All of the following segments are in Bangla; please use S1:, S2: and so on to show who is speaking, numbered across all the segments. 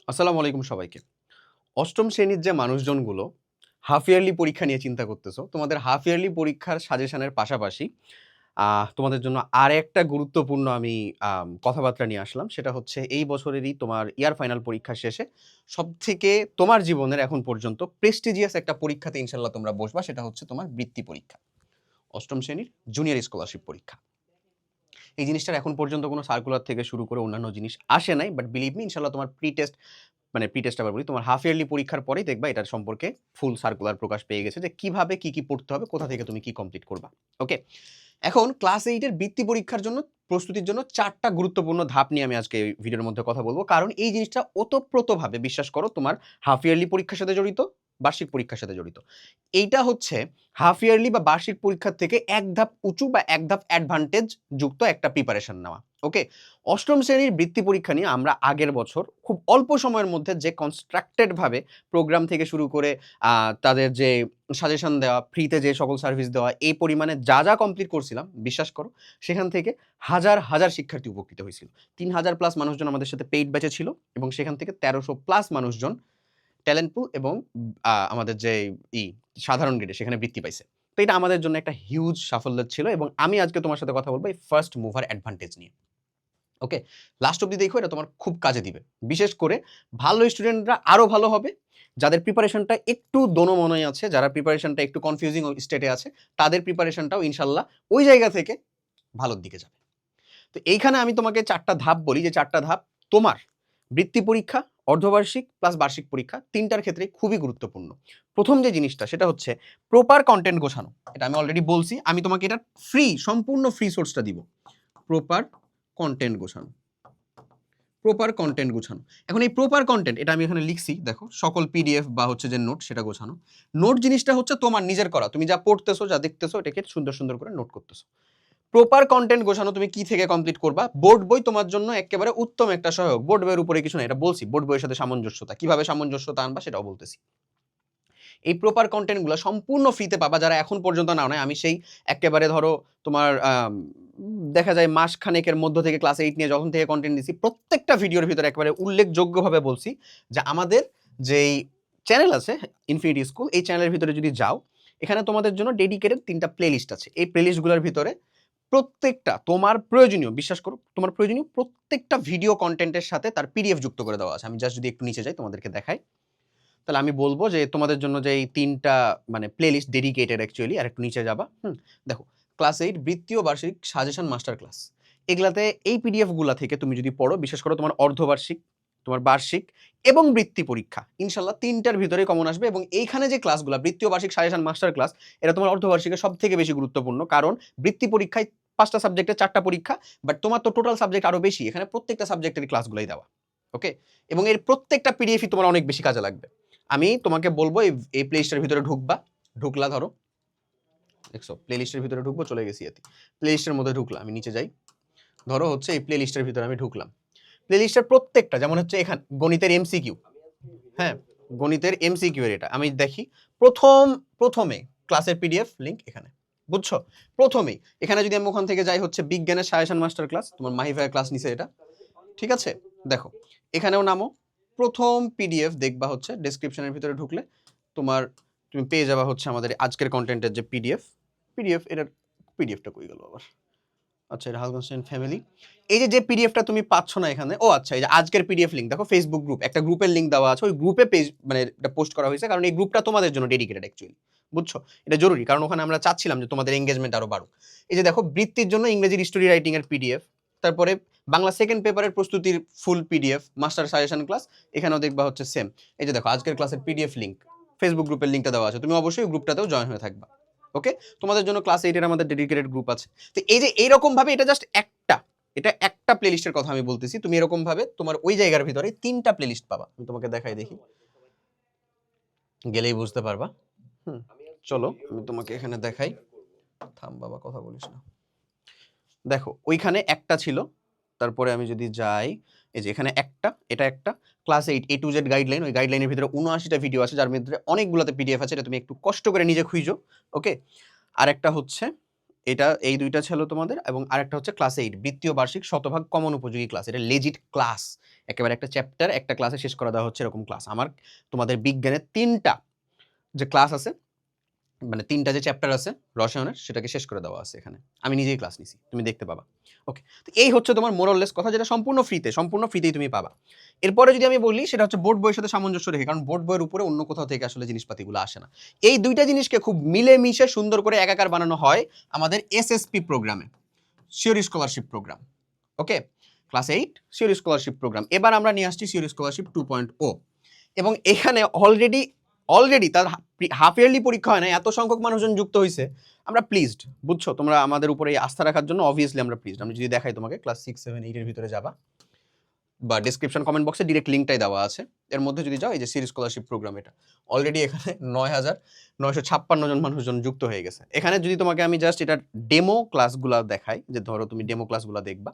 S1: আসসালামু আলাইকুম সবাইকে। অষ্টম শ্রেণীর যে মানুষজনগুলো হাফ ইয়ারলি পরীক্ষা নিয়ে চিন্তা করতেছো, তোমাদের হাফ ইয়ারলি পরীক্ষার সাজেশনের পাশাপাশি তোমাদের জন্য আরেকটা গুরুত্বপূর্ণ আমি কথাবার্তা নিয়ে আসলাম। সেটা হচ্ছে এই বছরেরই তোমার ইয়ার ফাইনাল পরীক্ষা শেষে সবথেকে তোমার জীবনের এখন পর্যন্ত প্রেস্টিজিয়াস একটা পরীক্ষাতে ইনশাআল্লাহ তোমরা বসবা। সেটা হচ্ছে তোমার বৃত্তি পরীক্ষা। অষ্টম শ্রেণীর জুনিয়র স্কলারশিপ পরীক্ষা। এই জিনিসটার এখন পর্যন্ত কোনো সার্কুলার থেকে শুরু করে অন্যান্য জিনিস আসে নাই। বাট বিলিভ মি ইনশাআল্লাহ তোমার প্রি টেস্ট আবার বলি, তোমার হাফ ইয়ারলি পরীক্ষার পরেই দেখবা এটার সম্পর্কে ফুল সার্কুলার প্রকাশ পেয়ে গেছে যে কিভাবে কি পড়তে হবে, কোথা থেকে তুমি কি কমপ্লিট করবা। ওকে? এখন ক্লাস 8 এর বৃত্তি পরীক্ষার জন্য প্রস্তুতির জন্য ৪ টা গুরুত্বপূর্ণ ধাপ নিয়ে আমি আজকে এই ভিডিওর মধ্যে কথা বলব। কারণ এই জিনিসটা ওতপ্রোতভাবে বিশ্বাস করো তোমার হাফ ইয়ারলি পরীক্ষার সাথে জড়িত, বার্ষিক পরীক্ষার সাথে জড়িত। এইটা হচ্ছে হাফ ইয়ারলি বা বার্ষিক পরীক্ষার থেকে এক ধাপ উঁচু বা এক ধাপ অ্যাডভান্টেজ যুক্ত একটা প্রিপারেশন নেওয়া। ওকে? অষ্টম শ্রেণীর বৃত্তি পরীক্ষা নিয়ে আমরা আগের বছর খুব অল্প সময়ের মধ্যে যে কনস্ট্রাক্টেড ভাবে প্রোগ্রাম থেকে শুরু করে তাদের যে সাজেশন দেওয়া, ফ্রিতে যে সকল সার্ভিস দেওয়া, এই পরিমাণে যা কমপ্লিট করছিলাম, বিশ্বাস করো সেখান থেকে হাজার শিক্ষার্থী উপকৃত হয়েছিল। ৩,০০০ প্লাস মানুষজন আমাদের সাথে পেইড ব্যাচে ছিল এবং সেখান থেকে ১৩০০ প্লাস মানুষজন ট্যালেন্ট পুল এবং আমাদের যে ই সাধারণ গ্রেডে সেখানে বৃত্তি পাইছে। তো এটা আমাদের জন্য একটা হিউজ সাফল্য ছিল এবং আমি আজকে তোমার সাথে কথা বলব এই ফার্স্ট মুভার অ্যাডভান্টেজ নিয়ে। ওকে? লাস্ট অব্দি দেখো, এটা তোমার খুব কাজে দিবে। বিশেষ করে ভালো স্টুডেন্টরা আরো ভালো হবে। যাদের প্রিপারেশনটা একটু দোনোমনোই আছে, যারা প্রিপারেশনটা একটু কনফিউজিং স্টেটে আছে, তাদের প্রিপারেশনটাও ইনশাআল্লাহ ওই জায়গা থেকে ভালোর দিকে যাবে। তো এইখানে আমি তোমাকে ৪ টা ধাপ বলি, যে ৪ টা ধাপ তোমার বৃত্তি পরীক্ষা, অর্ধবার্ষিক প্লাস বার্ষিক পরীক্ষা ৩ টার ক্ষেত্রেই খুবই গুরুত্বপূর্ণ। প্রথম যে জিনিসটা সেটা হচ্ছে প্রপার কনটেন্ট গোছানো। এটা আমি অলরেডি বলছি। আমি তোমাকে এটা সম্পূর্ণ ফ্রি সোর্সটা দিব। প্রপার কনটেন্ট গোছানো। প্রপার কনটেন্ট গোছানো। এখন এই প্রপার কনটেন্ট এটা আমি এখানে লিখছি, দেখো সকল পিডিএফ বা হচ্ছে যে নোট সেটা গোছানো। নোট জিনিসটা হচ্ছে তোমার নিজের করা। তুমি যা পড়তেছো, যা দেখতেছো এটাকে সুন্দর করে নোট করতেছো। প্রপার কনটেন্ট গোছানো তুমি কি থেকে কমপ্লিট করবা? বোর্ড বই তোমার জন্য একেবারে উত্তম একটা সহায়ক। বোর্ড বইয়ের উপরে কিছু না, এটা বলছি। বোর্ড বইয়ের সাথে সামঞ্জস্যতা, কিভাবে সামঞ্জস্যতা আনবা সেটাও বলতেছি। এই প্রপার কনটেন্টগুলো সম্পূর্ণ ফ্রিতে পাবা যারা এখন পর্যন্ত নাও নাই। আমি সেই একেবারে ধরো তোমার দেখা যায় মাস খানেকের মধ্য থেকে ক্লাস 8 নিয়ে যখন থেকে কনটেন্ট দিছি, প্রত্যেকটা ভিডিওর ভিতরে একেবারে উল্লেখযোগ্যভাবে বলছি যে আমাদের যেই চ্যানেল আছে ইনফিনিটি স্কুল, এই চ্যানেলের ভিতরে যদি যাও, এখানে তোমাদের জন্য ডেডিকেটেড ৩ টা প্লেলিস্ট আছে। এই প্লেলিস্টগুলোর ভিতরে প্রত্যেকটা তোমার প্রয়োজনীয়, বিশ্বাস করো তোমার প্রয়োজনীয় প্রত্যেকটা ভিডিও কনটেন্টের সাথে তার পিডিএফ যুক্ত করে দেওয়া আছে। আমি জাস্ট যদি একটু নিচে যাই তোমাদেরকে দেখাই, তাহলে আমি বলব যে তোমাদের জন্য যে এই ৩ টা মানে প্লেলিস্ট ডেডিকেটেড অ্যাকচুয়ালি। আর একটু নিচে যাবা। দেখো, ক্লাস 8 বৃত্তি ও বার্ষিক সাজেশন মাস্টার ক্লাস। এগুলাতে এই পিডিএফ গুলা থেকে তুমি যদি পড়ো, বিশেষ করে তোমার অর্ধবার্ষিক, তোমার বার্ষিক এবং বৃত্তি পরীক্ষা ইনশাআল্লাহ ৩ টার ভিতরেই কমন আসবে। এবং এইখানে যে ক্লাসগুলা বৃত্তি ও বার্ষিক সাজেশন মাস্টার ক্লাস, এটা তোমার অর্ধবার্ষিকের সবথেকে বেশি গুরুত্বপূর্ণ। কারণ বৃত্তি পরীক্ষায় ৫ টা সাবজেক্টে ৪ টা পরীক্ষা, বাট তোমার তো টোটাল সাবজেক্ট আরো বেশি। এখানে প্রত্যেকটা সাবজেক্টের ক্লাসগুলাই দেওয়া। ওকে? এবং এর প্রত্যেকটা পিডিএফই তোমার অনেক বেশি কাজে লাগবে। আমি তোমাকে বলবো এই প্লেলিস্টের ভিতরে ঢুকবা। ঢুকলা, ধরো দেখছো প্লেলিস্টের ভিতরে ঢুকবো, চলে গেছি এতে। প্লেলিস্টের মধ্যে ঢুকলাম, আমি নিচে যাই। ধরো হচ্ছে এই প্লেলিস্টের ভিতরে আমি ঢুকলাম। প্লেলিস্টের প্রত্যেকটা, যেমন হচ্ছে এখানে গণিতের এমসিকিউ, হ্যাঁ গণিতের এমসিকিউ এর এটা আমি দেখি প্রথমে ক্লাসের পিডিএফ লিংক এখানে, বুঝছো? প্রথমেই এখানে যদি আমি ওখান থেকে যাই হচ্ছে বিজ্ঞানের সাজেশন মাস্টার ক্লাস, তোমার মাহিফায়ের ক্লাস নিচে এটা, ঠিক আছে? দেখো এখানেও নামো, প্রথম পিডিএফ দেখবা হচ্ছে ডেসক্রিপশনের ভিতরে ঢুকলে তুমি পেয়ে যাবা হচ্ছে আমাদের আজকের কন্টেন্টের যে এটার পিডিএফটা কই গেল আবার? আচ্ছা, এটা হালকানস্টাইন ফ্যামিলি। এই যে পিডিএফটা তুমি পাচ্ছ না এখানে, ও আচ্ছা, এই যে আজকের পিডিএফ লিংক দেখো, ফেসবুক গ্রুপ, একটা গ্রুপের লিংক দেওয়া আছে। ওই গ্রুপে পেজ মানে এটা পোস্ট করা হয়েছে, কারণ এই গ্রুপটা তোমাদের জন্য ডেডিকেটেড অ্যাকচুয়ালি, বুঝছো? এটা জরুরি, কারণ ওখানে আমরা চাচ্ছিলাম যে তোমাদের এনগেজমেন্ট আরো বাড়ুক। এই যে দেখো, বৃত্তির জন্য ইংরেজির স্টোরি রাইটিং এর পিডিএফ, তারপরে বাংলা সেকেন্ড পেপারের প্রস্তুতির ফুল পিডিএফ, মাস্টার সাজেশন ক্লাস, এখানেও দেখবা হচ্ছে সেম। এই যে দেখো আজকের ক্লাসের পিডিএফ লিংক, ফেসবুক গ্রুপের লিংকটা দেওয়া আছে। তুমি অবশ্যই গ্রুপটাতেও জয়েন হয়ে থাকবা। ওকে? তোমাদের জন্য ক্লাস 8 এর আমাদের ডেডিকেটেড গ্রুপ আছে। তো এই যে এইরকম ভাবে, এটা একটা প্লেলিস্টের কথা আমি বলতেছি। তুমি এরকম ভাবে তোমার ওই জায়গার ভিতরে ৩ টা প্লেলিস্ট পাবা। আমি তোমাকে দেখাই, দেখি গেলেই বুঝতে পারবা। চলো আমি তোমাকে এখানে দেখাই। থাম বাবা, কথা বলিস না। দেখো ওইখানে একটা ছিল, তারপরে আমি যদি যাই, এই যে এখানে এটা একটা class 8 A to Z guideline. ওই গাইডলাইনের ভিতরে ৭৯টা ভিডিও আছে, যার মধ্যে অনেকগুলোতে পিডিএফ আছে। এটা তুমি একটু কষ্ট করে নিজে খুঁজো। ওকে? আর একটা হচ্ছে এই দুইটা ছিল তোমাদের, এবং আরেকটা হচ্ছে ক্লাস 8 বৃত্তীয় বার্ষিক শতভাগ কমন উপযোগী ক্লাস। এটা লেজিট ক্লাস, একেবারে একটা চ্যাপ্টার একটা ক্লাসে শেষ করে দেওয়া হচ্ছে এরকম ক্লাস। আমার তোমাদের বিজ্ঞানের 3টা যে ক্লাস আছে, মানে 3টা যে চ্যাপ্টার আছে রসায়নের, সেটাকে শেষ করে দেওয়া আছে এখানে। আমি নিজেই ক্লাস নিছি, তুমি দেখতে পাবা। ওকে, তো এই হচ্ছে তোমার মোরাললেস কথা, যেটা সম্পূর্ণ ফ্রিতেই তুমি পাবা। এরপরে যদি আমি বলি, সেটা হচ্ছে বোর্ড বইয়ের সাথে সামঞ্জস্য রেখে, কারণ বোর্ড বইয়ের উপরে অন্য কোথাও থেকে আসলে জিনিসপাতিগুলো আসে না। এই দুইটা জিনিসকে খুব মিলেমিশে সুন্দর করে একাকার বানানো হয় আমাদের এসএসপি প্রোগ্রামে, শিওর স্কলারশিপ প্রোগ্রাম। ওকে, ক্লাস 8 শিওর স্কলারশিপ প্রোগ্রাম। এবার আমরা নিয়ে আসছি শিওর স্কলারশিপ 2.0, এবং এখানে অলরেডি তার হাফ ইয়ারলি পরীক্ষা হয় না, এত সংখ্যক মানুষজন যুক্ত হয়েছে। আমরা প্লিজড, বুঝছো, তোমরা আমাদের উপরে এই আস্থা রাখার জন্য অবভিয়াসলি আমরা প্লিজড। আমি যদি দেখাই তোমাকে, ক্লাস 6, 7, 8 এর ভিতরে যাবা, বা ডেসক্রিপশন কমেন্ট বক্সে ডিরেক্ট লিঙ্কটাই দেওয়া আছে, এর মধ্যে যদি যাও, এই যে সিরিজ স্কলারশিপ প্রোগ্রাম, এটা অলরেডি এখানে 9,956 জন মানুষজন যুক্ত হয়ে গেছে। এখানে যদি তোমাকে আমি জাস্ট এটার ডেমো ক্লাসগুলো দেখাই, যে ধরো তুমি ডেমো ক্লাসগুলো দেখবা,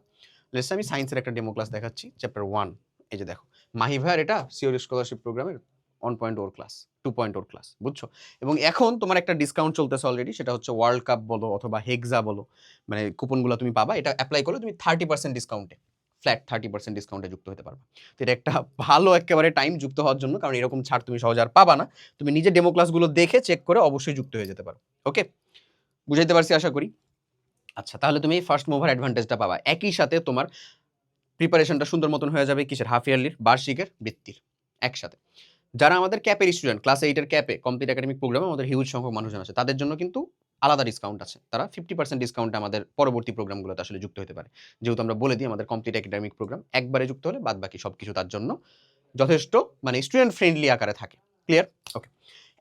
S1: লেটস আমি সায়েন্সের একটা ডেমো ক্লাস দেখাচ্ছি, চ্যাপ্টার 1। এই যে দেখো, মাহি ভাইয়ের এটা সিওর স্কলারশিপ প্রোগ্রামের 1.0 ক্লাস, 2.0 ক্লাস, বুঝছো। এবং এখন তোমার একটা ডিসকাউন্ট চলতেছে অলরেডি, সেটা হচ্ছে ওয়ার্ল্ড কাপ বলো অথবা হেক্সা বলো, মানে কুপনগুলো তুমি পাবা। এটা অ্যাপ্লাই করলে তুমি 30% ডিসকাউন্টে, ফ্ল্যাট 30% ডিসকাউন্টে যুক্ত হতে পারবে। তো এটা একটা ভালো একেবারে টাইম যুক্ত হওয়ার জন্য, কারণ এরকম ছাড় তুমি সহজে আর পাবা না। তুমি নিজে ডেমো ক্লাসগুলো দেখে চেক করে অবশ্যই যুক্ত হয়ে যেতে পারো। ওকে, বুঝাইতে পারছি আশা করি। আচ্ছা, তাহলে তুমি ফার্স্ট মুভার অ্যাডভান্টেজটা পাবা, একই সাথে তোমার প্রিপারেশনটা সুন্দর মতন হয়ে যাবে কিসের, হাফ ইয়ারলির, বার্ষিকের, বৃত্তির একসাথে। যারা আমাদের ক্যাপের স্টুডেন্ট, ক্লাস 8 এর ক্যাপে কমপ্লিট একাডেমিক প্রোগ্রামে আমাদের হিউজ সংখ্যক মানুষজন আছে, তাদের জন্য কিন্তু আলাদা ডিসকাউন্ট আছে। তারা 50% ডিসকাউন্টে আমাদের পরবর্তী প্রোগ্রামগুলোতে আসলে যুক্ত হতে পারে। যেহেতু আমরা বলে দিই আমাদের কমপ্লিট একাডেমিক প্রোগ্রাম একবারে যুক্ত হলে বাদ বাকি সবকিছু তার জন্য যথেষ্ট মানে স্টুডেন্ট ফ্রেন্ডলি আকারে থাকে। ক্লিয়ার? ওকে,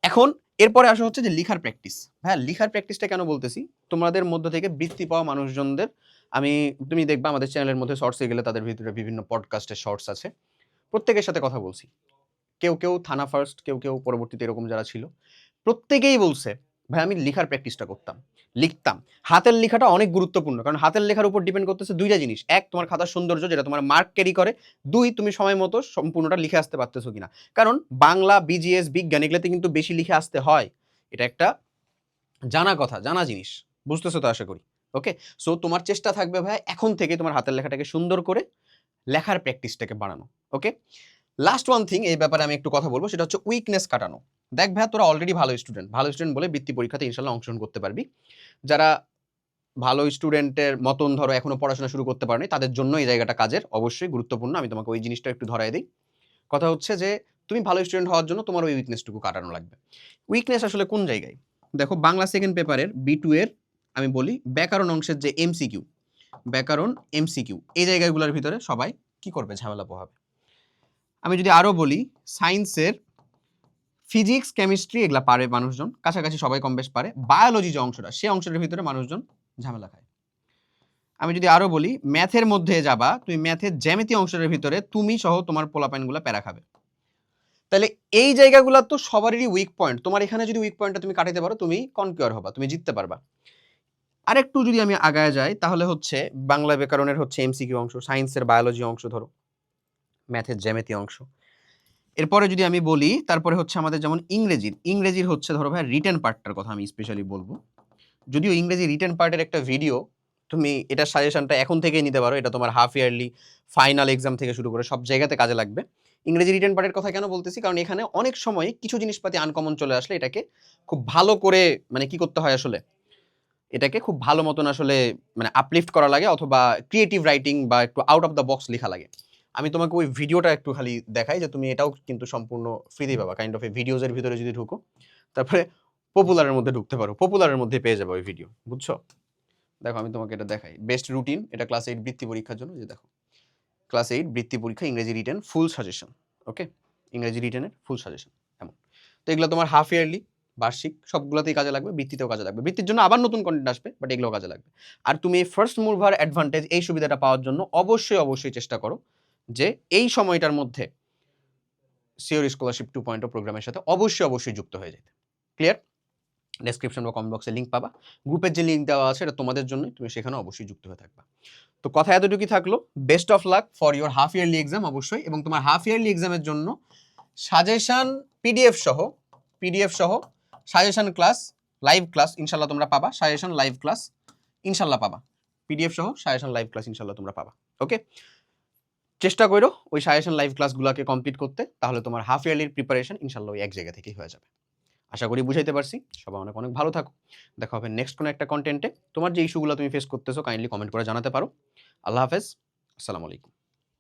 S1: এখন এরপরে আসা হচ্ছে যে লিখার প্র্যাকটিস। হ্যাঁ, লিখার প্র্যাকটিসটা কেন বলতেছি, তোমাদের মধ্য থেকে বৃত্তি পাওয়া মানুষজনদের তুমি দেখবা আমাদের চ্যানেলের মধ্যে শর্টসে গেলে তাদের ভিতরে বিভিন্ন পডকাস্টের শর্টস আছে, প্রত্যেকের সাথে কথা বলছি। কেউ থানা ফার্স্ট, কেউ পরবর্তীতে এরকম যারা ছিল, প্রত্যেকেই বলছে ভাই আমি লিখার প্র্যাকটিসটা করতাম, লিখতাম। হাতের লেখাটা অনেক গুরুত্বপূর্ণ, কারণ হাতের লেখার উপর ডিপেন্ড করতেছে দুইটা জিনিস, এক তোমার খাতার সৌন্দর্য যেটা তোমার মার্ক ক্যারি করে, দুই তুমি সময় মতো সম্পূর্ণটা লিখে আসতে পারতেছো কিনা। কারণ বাংলা, বিজিএস, বিজ্ঞান এগুলোতে কিন্তু বেশি লিখে আসতে হয়, এটা একটা জানা কথা, জানা জিনিস, বুঝতেছো তো আশা করি। ওকে, সো তোমার চেষ্টা থাকবে ভাই এখন থেকে তোমার হাতের লেখাটাকে সুন্দর করে লেখার প্র্যাকটিসটাকে বাড়ানো। ওকে, লাস্ট ওয়ান থিং এই ব্যাপারে আমি একটু কথা বলবো, সেটা হচ্ছে উইকনেস কাটানো। দেখ ভাই, তোরা অলরেডি ভালো স্টুডেন্ট বলে বৃত্তি পরীক্ষাতে ইনশাল্লাহ অংশগ্রহণ করতে পারবি। যারা ভালো স্টুডেন্টের মতন ধরো এখনো পড়াশোনা শুরু করতে পারেনি, তাদের জন্য এই জায়গাটা কাজের, অবশ্যই গুরুত্বপূর্ণ। আমি তোমাকে ওই জিনিসটা একটু ধরাই দিই। কথা হচ্ছে যে তুমি ভালো স্টুডেন্ট হওয়ার জন্য তোমার ওই উইকনেসটুকু কাটানো লাগবে। উইকনেস আসলে কোন জায়গায়? দেখো, বাংলা সেকেন্ড পেপারের B2 এর আমি বলি ব্যাকরণ অংশের যে MCQ, ব্যাকরণ MCQ, এই জায়গাগুলোর ভিতরে সবাই কি করবে, ঝামেলা পোহাবে। আমি যদি আরো বলি, সায়েন্সের ফিজিক্স, কেমিস্ট্রি এগুলা পারে মানুষজন, কাছাকাছি সবাই কম বেশ পারে। বায়োলজি যে অংশটা, সেই অংশের ভিতরে মানুষজন ঝামেলা খায়। আমি যদি আরো বলি, ম্যাথের মধ্যে যাবা, তুমি ম্যাথের জ্যামিতি অংশের ভিতরে তুমি সহ তোমার পোলাপাইনগুলো প্যারা খাবে। তাহলে এই জায়গাগুলো তো সবারই উইক পয়েন্ট, তোমার এখানে যদি উইক পয়েন্টটা তুমি কাটাতে পারো, তুমি কনকিউর হবা, তুমি জিততে পারবা। আরেকটু যদি আমি আগায় যাই, তাহলে হচ্ছে বাংলা ব্যাকরণের হচ্ছে MCQ অংশ, সায়েন্সের বায়োলজি অংশ ধরো, ম্যাথের জ্যামিতি অংশ। এরপরে যদি আমি বলি, তারপরে হচ্ছে আমাদের যেমন ইংরেজির হচ্ছে ধরো ভাই রিটেন পার্টটার কথা আমি স্পেশালি বলবো। যদিও ইংরেজি রিটেন পার্টের একটা ভিডিও, তুমি এটার সাজেশনটা এখন থেকেই নিতে পারো, এটা তোমার হাফ ইয়ারলি, ফাইনাল এক্সাম থেকে শুরু করে সব জায়গাতে কাজে লাগবে। ইংরেজি রিটেন পার্টের কথা কেন বলতেছি, কারণ এখানে অনেক সময় কিছু জিনিসপাতি আনকমন চলে আসলে এটাকে খুব ভালো করে মানে কি করতে হয় আসলে, এটাকে খুব ভালো মতন আসলে মানে আপলিফট করা লাগে, অথবা ক্রিয়েটিভ রাইটিং বা একটু আউট অফ দ্য বক্স লেখা লাগে। আমি তোমাকে ওই ভিডিওটা একটু খালি দেখাই, যে তুমি এটাও কিন্তু সম্পূর্ণ ফ্রিতেই পাবা, কাইন্ড অফ এই ভিডিওজের ভিতরে যদি ঢুকো, তারপরে পপুলারের মধ্যে ঢুকতে পারো, পপুলারের মধ্যে পেয়ে যাবে ওই ভিডিও, বুঝছো। দেখো আমি তোমাকে এটা দেখাই, বেস্ট রুটিন, এটা ক্লাস 8 বৃত্তি পরীক্ষার জন্য। যে দেখো, ক্লাস 8 বৃত্তি পরীক্ষা ইংরেজি রিটেন ফুল সাজেশন। ওকে, ইংরেজি রিটেনের ফুল সাজেশন এমন। তো এগুলো তোমার হাফ ইয়ারলি, বার্ষিক সবগুলোতেই কাজে লাগবে, বৃত্তিতেও কাজে লাগবে। বৃত্তির জন্য আবার নতুন কন্টেন্ট আসবে, বাট এগুলো কাজে লাগবে। আর তুমি ফার্স্ট মুভার অ্যাডভান্টেজ এই সুবিধাটা পাওয়ার জন্য অবশ্যই চেষ্টা করো যে এই সময়টার মধ্যে সিওর স্কলারশিপ 2.0 প্রোগ্রামের সাথে অবশ্যই যুক্ত হয়ে যেতে। ক্লিয়ার? ডেসক্রিপশন বা কমেন্ট বক্সে লিঙ্ক পাবা, গ্রুপের যে লিঙ্ক দেওয়া আছে এটা তোমাদের জন্যই, তুমি সেখানে অবশ্যই যুক্ত হয়ে থাকবা। তো কথা এতটুকুই থাকলো, best of luck for your half yearly exam অবশ্যই। এবং তোমার হাফ ইয়ারলি এক্সামের জন্য সাজেশন পিডিএফ সহ সাজেশন ক্লাস, লাইভ ক্লাস ইনশাল্লাহ তোমরা পাবা, সাজেশন লাইভ ক্লাস ইনশাল্লাহ পাবা। পিডিএফ সহ সাজেশন লাইভ ক্লাস ইনশাল্লাহ তোমরা পাবা। ওকে? চেষ্টা করো ওই সাজেশন লাইভ ক্লাসগুলোকে কমপ্লিট করতে, তাহলে তোমার হাফ ইয়ারলির প্রিপারেশন ইনশাল্লাহ ওই এক জায়গা থেকেই হয়ে যাবে। আশা করি বুঝাইতে পারছি। সবাই অনেক অনেক ভালো থাকো। দেখা হবে নেক্সট কোনো একটা কনটেন্টে। তোমার যে ইস্যুগুলো তুমি ফেস করতেছো কাইন্ডলি কমেন্ট করে জানাতে পারো। আল্লাহ হাফেজ। আসসালামু আলাইকুম।